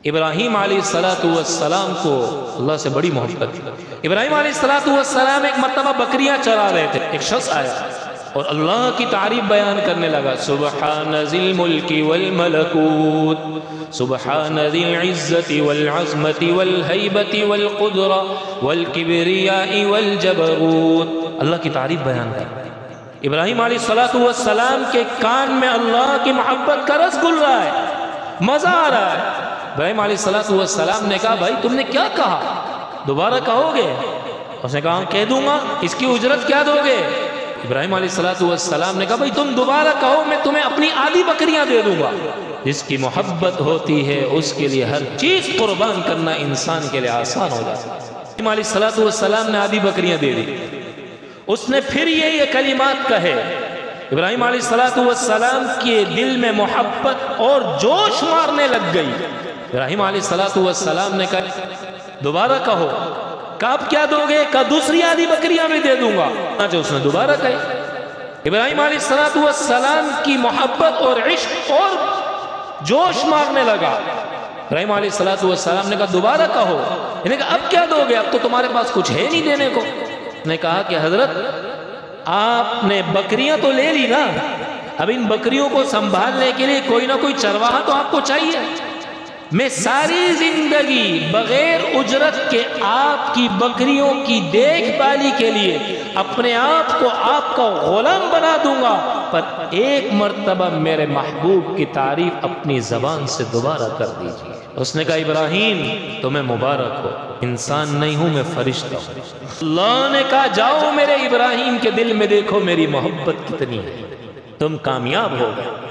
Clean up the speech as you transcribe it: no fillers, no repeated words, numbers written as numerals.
ابراہیم علیہ السلام کو اللہ سے بڑی محبت تھی۔ ابراہیم علیہ السلام ایک مرتبہ بکریاں چرا رہے تھے، ایک شخص آیا اور اللہ کی تعریف بیان کرنے لگا، سبحان ذی الملک والملکوت، سبحان ذی العزت والعظمت والہیبت والقدرہ والکبریاء والجبروت، اللہ کی تعریف بیان کر۔ ابراہیم علیہ السلام کے کان میں اللہ کی محبت کا رس گل رہا ہے، مزہ آ رہا ہے۔ ابراہیم علیہ السلام نے کہا، بھائی تم نے کیا کہا، دوبارہ کہو گے؟ اس نے کہا کہہ دوں گا، اس کی اجرت کیا دو گے؟ ابراہیم علیہ السلام نے کہا، بھائی تم دوبارہ کہو، میں تمہیں اپنی آدھی بکریاں دے دوں گا۔ جس کی محبت ہوتی ہے اس کے لیے ہر چیز قربان کرنا انسان کے لیے آسان ہو جاتا ہے۔ ابراہیم علیہ السلام نے آدھی بکریاں دے دی، اس نے پھر یہ کلمات کہے۔ ابراہیم علیہ السلام کے دل میں محبت اور جوش مارنے لگ گئی۔ ابراہیم علیہ السلام نے کہا دوبارہ کہو، کب کیا دو گے؟ کہا دوسری آدھی بکریاں بھی دے دوں گا۔ جو اس نے دوبارہ کہی، ابراہیم علیہ السلام کی محبت اور عشق اور جوش مارنے لگا۔ ابراہیم علیہ السلام نے کہا دوبارہ کہو، انہیں کہا اب کیا دو گے؟ اب تو تمہارے پاس کچھ ہے نہیں دینے کو۔ نے کہا کہ حضرت آپ نے بکریاں تو لے لی نا، اب ان بکریوں کو سنبھالنے کے لیے کوئی نہ کوئی چرواہا تو آپ کو چاہیے۔ میں ساری زندگی بغیر اجرت کے آپ کی بکریوں کی دیکھ بھالی کے لیے اپنے آپ کو آپ کا غلام بنا دوں گا، پر ایک مرتبہ میرے محبوب کی تعریف اپنی زبان سے دوبارہ کر دیجیے۔ اس نے کہا ابراہیم تمہیں مبارک ہو، انسان نہیں ہوں میں فرشتہ ہوں۔ اللہ نے کہا جاؤ میرے ابراہیم کے دل میں دیکھو میری محبت کتنی ہے، تم کامیاب ہو گئے۔